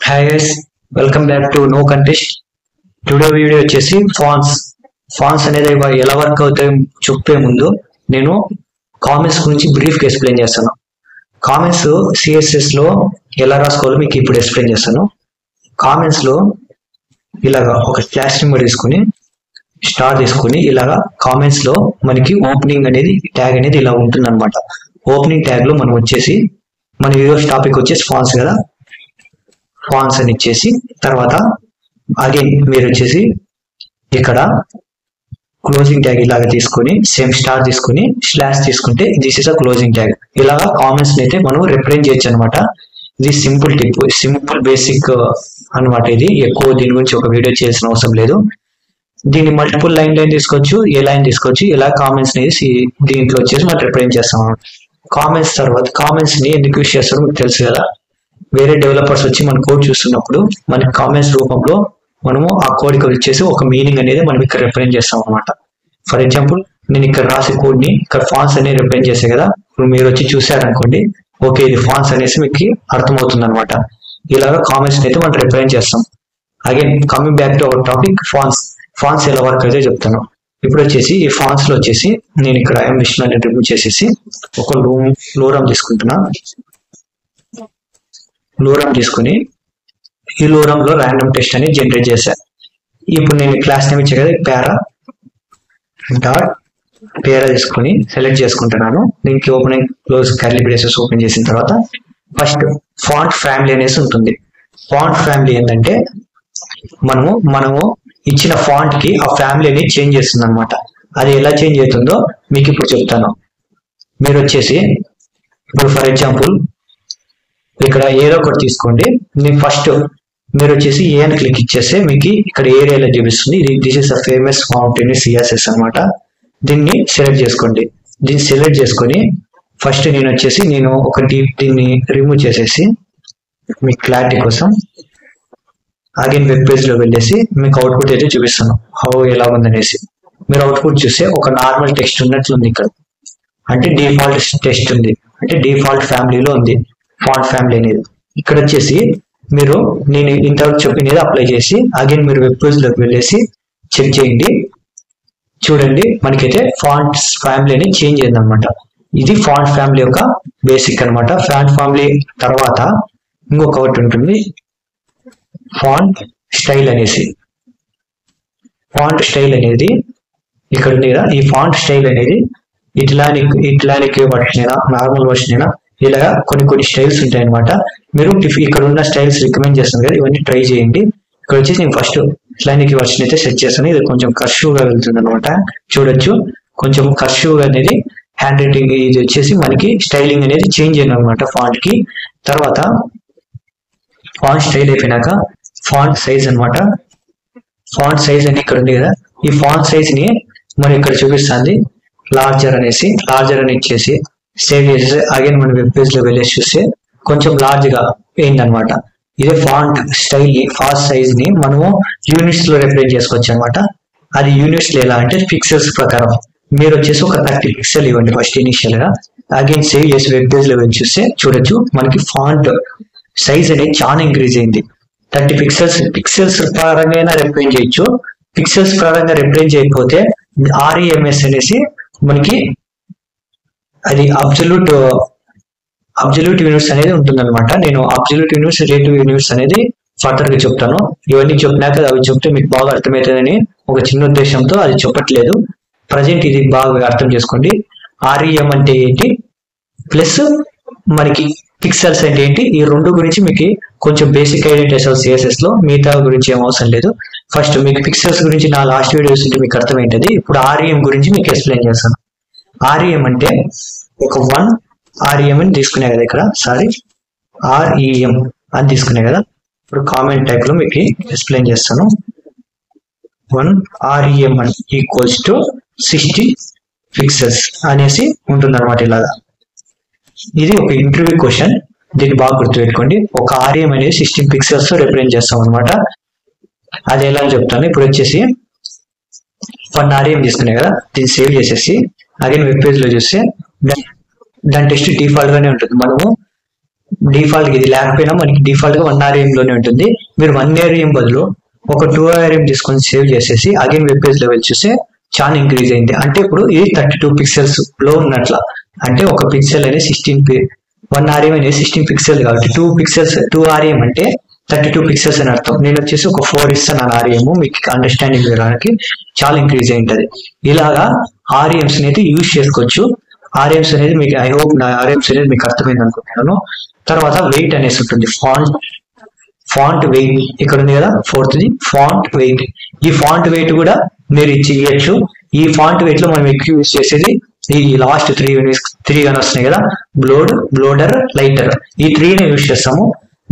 Hi guys, welcome back to No Contest. Today video వచ్చేసి fans అనేది ఎలా work అవుతాయి చెప్పే ముందు నేను కామెంట్స్ గురించి బ్రీఫ్ గా ఎక్స్ప్లెయిన్ చేస్తాను. కామెంట్స్ సిఎస్ఎస్ లో ఎలా రాసుకోవాలో మీకు ఇప్పుడు ఎక్స్ప్లెయిన్ చేస్తాను. కామెంట్స్ లో ఇలాగా ఒక స్లాష్ సింబల్ తీసుకుని స్టార్ తీసుకుని ఇలాగా కామెంట్స్ లో మనకి ఓపెనింగ్ అనేది ట్యాగ్ అనేది ఇలా ఉంటుంది అనమాట. ఓపెనింగ్ ట్యాగ్ లో మనం వచ్చేసి మన ఈరోజు టాపిక్ వచ్చేసి ఫాన్స్ కదా, ఫాన్స్ అని ఇచ్చేసి తర్వాత అగైన్ మీరు వచ్చేసి ఇక్కడ క్లోజింగ్ ట్యాగ్ ఇలాగా తీసుకొని సేమ్ స్టార్ తీసుకొని స్లాష్ తీసుకుంటే this is a closing tag. ఇలాగా కామెంట్స్ అయితే మనం రిప్రజెంట్ చేయొచ్చు అనమాట. ఇది సింపుల్ టిప్, సింపుల్ బేసిక్ అనమాట. ఇది ఎక్కువ దీని గురించి ఒక వీడియో చేయాల్సిన అవసరం లేదు. దీన్ని మల్టిపుల్ లైన్ తీసుకోవచ్చు, ఏ లైన్ తీసుకోవచ్చు. ఇలా కామెంట్స్ అనేది దీంట్లో వచ్చేసి మనం రిప్రజెంట్ చేస్తాం. కామెంట్స్ తర్వాత కామెంట్స్ ని ఎందుకు యూస్ చేస్తారో మీకు తెలుసు కదా. వేరే డెవలపర్స్ వచ్చి మన కోడ్ చూస్తున్నప్పుడు మన కామెంట్స్ రూపంలో మనము ఆ కోడ్ కి వచ్చేసి ఒక మీనింగ్ అనేది మనం ఇక్కడ రిప్రజెంట్ చేస్తాం అనమాట. ఫర్ ఎగ్జాంపుల్ నేను ఇక్కడ రాసే కోడ్ ని ఇక్కడ ఫాన్స్ అనేది రిప్రజెంట్ చేసే కదా. ఇప్పుడు మీరు వచ్చి చూసారనుకోండి, ఓకే ఇది ఫాన్స్ అనేసి మీకు అర్థమవుతుంది అనమాట. ఇలాగా కామెంట్స్ అయితే మనం రిప్రజెంట్ చేస్తాం. Again coming back to our topic, fans ఎలా వర్క్ అయితే చెప్తాను. ఇప్పుడు వచ్చేసి ఈ ఫాన్స్ లో వచ్చేసి నేను ఇక్కడ మిషన్ అనేది రిమూవ్ చేసేసి ఒక లోరామ్ తీసుకుంటున్నా. లోరామ్ తీసుకుని ఈ లోరామ్ లో ర్యాండమ్ టెస్ట్ అనేది జనరేట్ చేశా. ఇప్పుడు నేను క్లాస్ నేమ్ ఇచ్చా కదా, పేరా తీసుకుని సెలెక్ట్ చేసుకుంటున్నాను. దీనికి opening close curly braces open చేసిన తర్వాత ఫస్ట్ ఫాంట్ ఫ్యామిలీ అనేసి ఉంటుంది. ఫాంట్ ఫ్యామిలీ ఏంటంటే మనము ఇచ్చిన ఫాంట్ కి ఆ ఫ్యామిలీ అనేది చేంజ్ చేస్తుంది అనమాట. అది ఎలా చేంజ్ అవుతుందో మీకు ఇప్పుడు చెప్తాను. మీరు వచ్చేసి ఇప్పుడు ఫర్ ఎగ్జాంపుల్ ఇక్కడ ఏదో ఒకటి తీసుకోండి. నేను ఫస్ట్ మీరు వచ్చేసి ఏ అని క్లిక్ ఇచ్చేస్తే మీకు ఇక్కడ ఏరియాలో చూపిస్తుంది. This is a famous mountain CSS అనమాట. దీన్ని సెలెక్ట్ చేసుకోండి. దీన్ని సెలెక్ట్ చేసుకొని ఫస్ట్ నేను దీన్ని రిమూవ్ చేసేసి మీకు క్లారిటీ కోసం అగైన్ వెబ్ పేజ్ లో వెళ్ళేసి మీకు అవుట్పుట్ అయితే చూపిస్తాను ఎలా ఉందనేసి. మీరు అవుట్పుట్ చూస్తే ఒక నార్మల్ టెక్స్ట్ ఉన్నట్లుంది ఇక్కడ, అంటే డిఫాల్ట్ టెక్స్ట్ ఉంది, అంటే డిఫాల్ట్ ఫ్యామిలీలో ఉంది ఫాంట్ ఫ్యామిలీ అనేది. ఇక్కడ వచ్చేసి నేను ఇంతవరకు చెప్పినది అప్లై చేసి అగైన్ మీరు వెబ్ పేజ్ లోకి వెళ్ళేసి చెక్ చేయండి. చూడండి మనకైతే ఫాంట్ ఫ్యామిలీ అనేది చేంజ్ అయింది అనమాట. ఇది ఫాంట్ ఫ్యామిలీ యొక్క బేసిక్ అనమాట. ఫాంట్ ఫ్యామిలీ తర్వాత ఇంకొకటి ఉంటుంది ఫాంట్ స్టైల్ అనేసి. ఫాంట్ స్టైల్ అనేది ఇక్కడ ఉంది కదా. ఈ ఫాంట్ స్టైల్ అనేది ఇట్లానిక్ వర్షన్ అయినా నార్మల్ వర్షన్ అయినా ఇలాగా కొన్ని స్టైల్స్ ఉంటాయి అనమాట. మీరు ఇక్కడ ఉన్న స్టైల్స్ రికమెండ్ చేస్తాను కదా, ఇవన్నీ ట్రై చేయండి. ఇక్కడ వచ్చేసి నేను ఫస్ట్ ఇట్లానిక్ వర్షన్ అయితే సెట్ చేస్తాను. ఇది కొంచెం కర్సివ్ గా వెళ్తుంది అనమాట. చూడొచ్చు కొంచెం కర్సివ్ గా అనేది హ్యాండ్ రైటింగ్ ఇది వచ్చేసి మనకి స్టైలింగ్ అనేది చేంజ్ అయింది అనమాట ఫాంట్ కి. తర్వాత ఫాంట్ స్టైల్ అయిపోయినాక ఫాంట్ సైజ్ అనమాట. ఫాంట్ సైజ్ అని ఇక్కడ ఉంది కదా. ఈ ఫాంట్ సైజ్ ని మనం ఇక్కడ చూపిస్తుంది లార్జర్ అని ఇచ్చేసి సేవ్ చేసేసి అగైన్ మన వెబ్ పేజ్ లో వెళ్ళేసి చూస్తే కొంచెం లార్జ్ గా అయిందనమాట. ఇదే ఫాంట్ స్టైల్ ఫాంట్ సైజ్ ని మనము యూనిట్స్ లో రిప్రజెంట్ చేసుకోవచ్చు అనమాట. అది యూనిట్స్ లో ఎలా అంటే పిక్సెల్స్ ప్రకారం మీరు వచ్చేసి ఒక 30 పిక్సెల్ ఇవ్వండి ఫస్ట్ ఇనిషియల్ గా. అగైన్ సేవ్ చేసి వెబ్ పేజ్ లో వెళ్ళి చూస్తే చూడొచ్చు మనకి ఫాంట్ సైజ్ అనేది చాలా ఇంక్రీజ్ అయింది. 30 పిక్సెల్స్ ప్రకారంగా రిప్రజెంట్ చేయొచ్చు. పిక్సెల్స్ ప్రకారంగా రిప్రజెంట్ చేయకపోతే REMS అనేసి మనకి అది అబ్సల్యూట్ యూనిట్స్ అనేది ఉంటుంది అనమాట. నేను అబ్సల్యూట్ యూనిట్స్, రిలేటివ్ యూనిట్స్ అనేది ఫర్దర్ గా చెప్తాను. ఇవన్నీ చెప్పినాక అవి చెప్తే మీకు బాగా అర్థమవుతుందని ఒక చిన్న ఉద్దేశంతో అది చెప్పట్లేదు. ప్రజెంట్ ఇది బాగా అర్థం చేసుకోండి. REM అంటే ఏంటి ప్లస్ మనకి పిక్సెల్స్ అంటే ఏంటి, ఈ రెండు గురించి మీకు కొంచెం బేసిక్ ఐడెంటిటీ సిఎస్ఎస్ లో, మిగతా గురించి ఏం అవసరం లేదు. ఫస్ట్ మీకు పిక్సెల్స్ గురించి నా లాస్ట్ వీడియోస్ ఉంటే మీకు అర్థమైంటది. ఇప్పుడు REM గురించి మీకు ఎక్స్ప్లెయిన్ చేస్తాను. REM అంటే ఒక 1 REM అని తీసుకునే కదా, ఇక్కడ REM అని తీసుకునే కదా. ఇప్పుడు కామెంట్ టైప్ లో మీకు ఎక్స్ప్లెయిన్ చేస్తాను. 1 REM ఈక్వల్స్ టు 60 పిక్సెల్స్ అనేసి ఉంటుంది అనమాట. ఇలాగా ఇది ఒక ఇంటర్వ్యూ క్వశ్చన్, దీన్ని బాగా గుర్తుపెట్టుకోండి. ఒక REM అనేది 16 పిక్సెల్స్ తో రిప్రజెంట్ చేస్తాం అనమాట. అది ఎలా అని చెప్తాను. ఇప్పుడు వచ్చేసి 1 REM తీసుకునే కదా, దీన్ని సేవ్ చేసేసి అగైన్ వెబ్ పేజ్ లో చూస్తే దాని టెస్ట్ డిఫాల్ట్ గానే ఉంటుంది. మనము డిఫాల్ట్ ఇది లేకపోయినా మనకి డిఫాల్ట్ గా 1 rem లోనే ఉంటుంది. మీరు 1 rem బదులు ఒక 2 rem తీసుకొని సేవ్ చేసేసి అగైన్ వెబ్ పేజ్ లెవెల్ చూస్తే చాలా ఇంక్రీజ్ అయింది. అంటే ఇప్పుడు ఇది 32 పిక్సెల్స్ లో ఉన్నట్ల. అంటే ఒక పిక్సెల్ అనేది 1 rem అనేది 16 పిక్సెల్ కాబట్టి 2 rem అంటే 32 పిక్సెల్స్ అని అర్థం. నేను వచ్చేసి ఒక 4 ఇస్తాను rem, మీకు అండర్స్టాండింగ్ చేయడానికి చాలా ఇంక్రీజ్ అయి ఉంటుంది. ఇలాగా REMs అనేది యూజ్ చేసుకోవచ్చు. REMs అనేది మీకు ఐ హోప్ నా REMs అనేది మీకు అర్థమైంది అనుకుంటున్నాను. తర్వాత వెయిట్ అనేసి ఉంటుంది. ఫాంట్ వెయిట్ ఇక్కడ ఉంది కదా, 4th ఫాంట్ వెయిట్. ఈ ఫాంట్ వెయిట్ కూడా మీరు ఇచ్చేయచ్చు. ఈ ఫాంట్ వెయిట్ లో మనం ఎక్కువ యూజ్ చేసేది ఈ లాస్ట్ 3 గానే వస్తున్నాయి కదా, బ్లోడర్, లైటర్. ఈ 3ని యూజ్ చేస్తాము.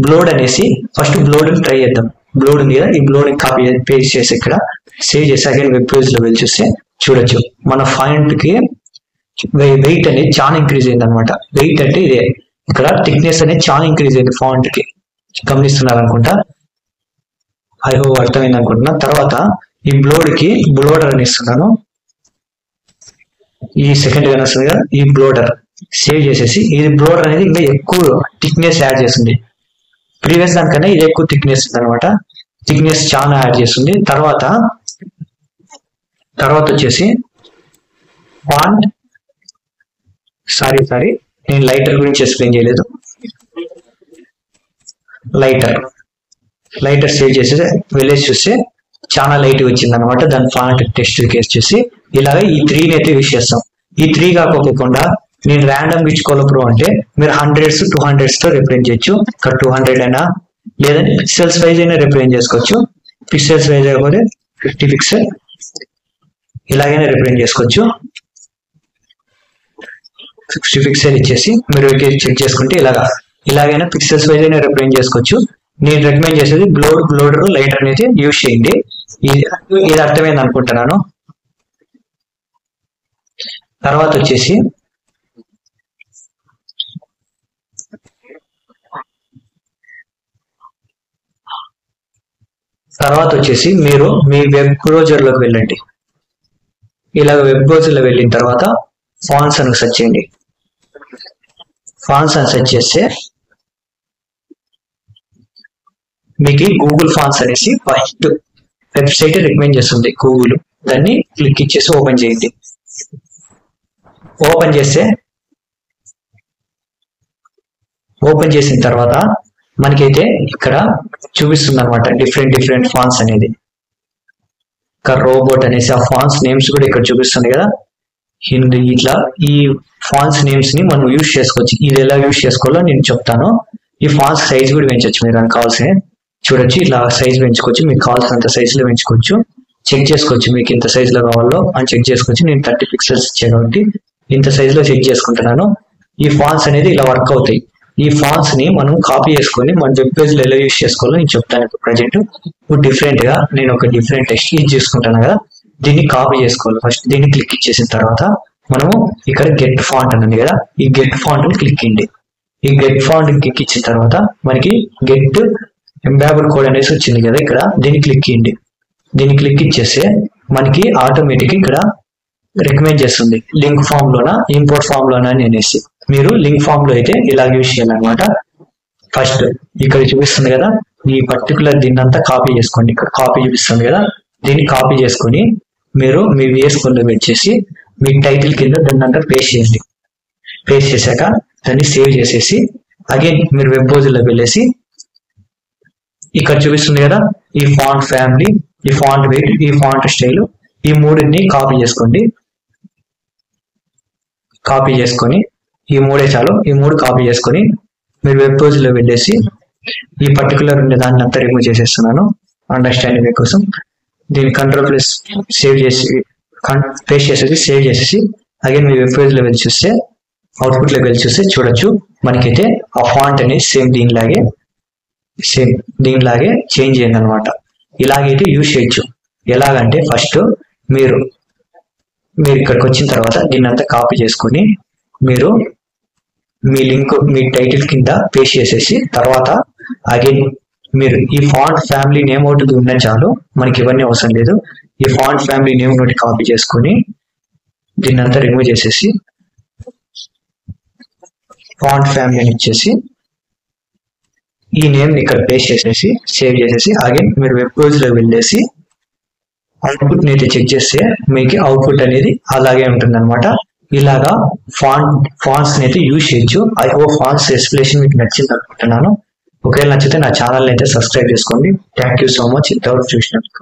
బ్లోడ్ అనేసి ఫస్ట్ బ్లోడ్ ట్రై చేద్దాం. బ్లోడ్ ఉంది కదా, ఈ బ్లోడ్ కాపీ పేస్ట్ చేసి ఇక్కడ సేవ్ చేసి అగైన్ వెబ్ పేజ్ లో వెళ్ళి చూస్తే చూడొచ్చు మన ఫాంట్ కి వెయిట్ అనేది చాలా ఇంక్రీజ్ అయింది అనమాట. వెయిట్ అంటే ఇదే, ఇక్కడ థిక్నెస్ అనేది చాలా ఇంక్రీజ్ అయింది ఫాంట్ కి. గమనిస్తున్నారు అనుకుంటా, ఐ హోప్ అర్థమైంది అనుకుంటున్నా. తర్వాత ఈ బ్లోడ్ కి బ్లోడర్ అని ఇస్తున్నాను. ఈ సెకండ్ గా వస్తుంది కదా, ఈ బ్లోడర్ సేవ్ చేసేసి ఇది బ్లోడర్ అనేది ఇంకా ఎక్కువ థిక్నెస్ యాడ్ చేస్తుంది. ప్రీవియస్ దానికన్నా ఇది ఎక్కువ థిక్నెస్ ఉంది అనమాట. థిక్నెస్ చాలా యాడ్ చేస్తుంది. తర్వాత వచ్చేసి ఫాంట్ సారీ నేను లైటర్ గురించి ఎక్స్ప్లెయిన్ చేయలేదు. లైటర్ సేవ్ చేసేసి వెళ్ళేసి చూస్తే చాలా లైట్ వచ్చింది అనమాట. దాని ఫాంట్ టెక్స్ట్ కేస్ చేసి ఇలాగ ఈ 3ని అయితే యూజ్ చేస్తాం. ఈ 3 కాకపోకుండా నేను ర్యాండమ్ ఇచ్చుకోవాలి ప్రో అంటే మీరు 100s 200s తో రిప్రజెంట్ చేయొచ్చు. ఇక్కడ 200 అయినా లేదంటే పిక్సెల్స్ వైజ్ అయినా రిప్రజెంట్ చేసుకోవచ్చు. పిక్సెల్స్ వైజ్ అయిపోతే 50 పిక్సెల్ ఇలాగైనా రిప్రజెంట్ చేసుకోవచ్చు. 60 పిక్సెల్ ఇచ్చేసి మీరు చెక్ చేసుకుంటే ఇలాగైనా పిక్సెల్స్ వైజ్ అయినా రిప్రజెంట్ చేసుకోవచ్చు. నేను రికమెండ్ చేసేది బ్లోడర్, లైటర్ అనేది యూజ్ చేయండి. ఇది అర్థమైంది అనుకుంటున్నాను. తర్వాత వచ్చేసి మీరు మీ వెబ్ బ్రౌజర్ లోకి వెళ్ళండి. ఇలాగ వెబ్ బ్రౌజర్ లో వెళ్ళిన తర్వాత ఫాంట్స్ అని సెర్చ్ చేయండి. ఫాంట్స్ అని సెర్చ్ చేస్తే మీకు గూగుల్ ఫాంట్స్ అనేసి ఫస్ట్ వెబ్సైట్ రికమెండ్ చేస్తుంది గూగుల్. దాన్ని క్లిక్ ఇచ్చేసి ఓపెన్ చేయండి. ఓపెన్ చేసిన తర్వాత మనకైతే ఇక్కడ చూపిస్తుంది అనమాట డిఫరెంట్ ఫాంట్స్ అనేది. ఇక్కడ రోబోట్ అనేసి ఆ ఫాంట్స్ నేమ్స్ కూడా ఇక్కడ చూపిస్తుంది కదా. హిందీ ఇట్లా ఈ ఫాంట్స్ నేమ్స్ ని మనం యూజ్ చేసుకోవచ్చు. ఇది ఎలా యూజ్ చేసుకోవాలో నేను చెప్తాను. ఈ ఫాంట్స్ సైజ్ కూడా పెంచవచ్చు. మీరు దానికి కావాల్సిన చూడొచ్చు, ఇట్లా సైజ్ పెంచుకోవచ్చు. మీకు కావాల్సినంత సైజ్ లో పెంచుకోవచ్చు. చెక్ చేసుకోవచ్చు మీకు ఇంత సైజ్ లో కావాలో అని చెక్ చేసుకోవచ్చు. నేను 30 పిక్సెల్స్ ఇచ్చాను కాబట్టి ఇంత సైజ్ లో చెక్ చేసుకుంటున్నాను. ఈ ఫాంట్స్ అనేది ఇలా వర్క్ అవుతాయి. ఈ ఫాంట్స్ ని మనం కాపీ చేసుకొని మన వెబ్ పేజ్ లో ఎలా యూజ్ చేసుకోవాలో నేను చెప్తాను. ఇప్పుడు ప్రజెంట్ డిఫరెంట్ గా నేను ఒక డిఫరెంట్ టెక్స్ట్ యూజ్ చేసుకుంటాను కదా, దీన్ని కాపీ చేసుకోవాలి. ఫస్ట్ దీన్ని క్లిక్ ఇచ్చేసిన తర్వాత మనము ఇక్కడ గెట్ ఫాంట్ అని ఉంది కదా, ఈ గెట్ ఫాంట్ ని క్లిక్ ఇవ్వండి. ఈ గెట్ ఫాంట్ క్లిక్ ఇచ్చిన తర్వాత మనకి గెట్ ఎంబాబుల్ కోడ్ అనేసి వచ్చింది కదా, ఇక్కడ దీన్ని క్లిక్ ఇవ్వండి. దీన్ని క్లిక్ ఇచ్చేస్తే మనకి ఆటోమేటిక్ ఇక్కడ రికమెండ్ చేస్తుంది లింక్ ఫామ్ లోనా ఇంపోర్ట్ ఫామ్ లోనా అని అనేసి. మీరు లింక్ ఫామ్ లో అయితే ఇలా యూజ్ చేయాలన్నమాట. ఫస్ట్ ఇక్కడ చూపిస్తుంది కదా, ఈ పర్టికులర్ దీన్ని అంతా కాపీ చేసుకోండి. ఇక్కడ కాపీ చూపిస్తుంది కదా, దీన్ని కాపీ చేసుకొని మీరు మీ VS Code లో పెట్టేసి మీ టైటిల్ కింద దాన్ని అంతా పేస్ట్ చేయండి. పేస్ట్ చేశాక దాన్ని సేవ్ చేసేసి అగైన్ మీరు వెబ్ బ్రౌజర్ లోకి వెళ్ళేసి ఇక్కడ చూపిస్తుంది కదా, ఈ ఫాంట్ ఫ్యామిలీ, ఈ ఫాంట్ వెయిట్, ఈ ఫాంట్ స్టైల్, ఈ మూడింటిని కాపీ చేసుకోండి. కాపీ చేసుకొని ఈ మూడే చాలు, ఈ మూడు కాపీ చేసుకొని మీరు వెబ్ పేజ్ లో వెళ్ళేసి ఈ పర్టికులర్ ఉండే దాన్ని అంతా రిమూవ్ చేసేస్తున్నాను అండర్స్టాండింగ్ కోసం. దీన్ని Ctrl+ సేవ్ చేసి పేస్ట్ చేసేసి సేవ్ చేసేసి అగైన్ మీ వెబ్ పేజ్ లో వెళ్ళి చూస్తే అవుట్పుట్ లో వెళ్ళి చూస్తే చూడొచ్చు మనకైతే ఆ ఫాంట్ అనేది సేమ్ దీనిలాగే చేంజ్ అయింది అనమాట. ఇలాగైతే యూజ్ చేయొచ్చు. ఎలాగంటే ఫస్ట్ మీరు ఇక్కడికి వచ్చిన తర్వాత దీన్ని అంతా కాపీ చేసుకొని మీరు మీ లింక్ మీ టైటిల్ కింద పేస్ట్ చేసేసి తర్వాత అగైన్ మీరు ఈ ఫాంట్ ఫ్యామిలీ నేమ్ ఒకటి ఉన్న చాలు, మనకి ఇవన్నీ అవసరం లేదు. ఈ ఫాంట్ ఫ్యామిలీ నేమ్ ఒకటి కాపీ చేసుకొని దీన్ని అంతా రిమూవ్ చేసేసి ఫాంట్ ఫ్యామిలీ అని ఇచ్చేసి ఈ నేమ్ ని ఇక్కడ పేస్ట్ చేసేసి సేవ్ చేసేసి అగైన్ మీరు వెబ్ బ్రౌజర్ లో వెళ్ళేసి అవుట్పుట్ ని అయితే చెక్ చేస్తే మీకు అవుట్పుట్ అనేది అలాగే ఉంటుంది అనమాట. ఇలాగా ఫాంట్స్ అయితే యూజ్ చేయొచ్చు. ఐ హోప్ ఫాంట్స్ ఎక్స్ప్లెనేషన్ మీకు నచ్చింది అనుకుంటున్నాను. ఒకవేళ నచ్చితే నా ఛానల్ అయితే సబ్స్క్రైబ్ చేసుకోండి. థ్యాంక్ యూ సో మచ్ ఇంతవరకు చూసినందుకు.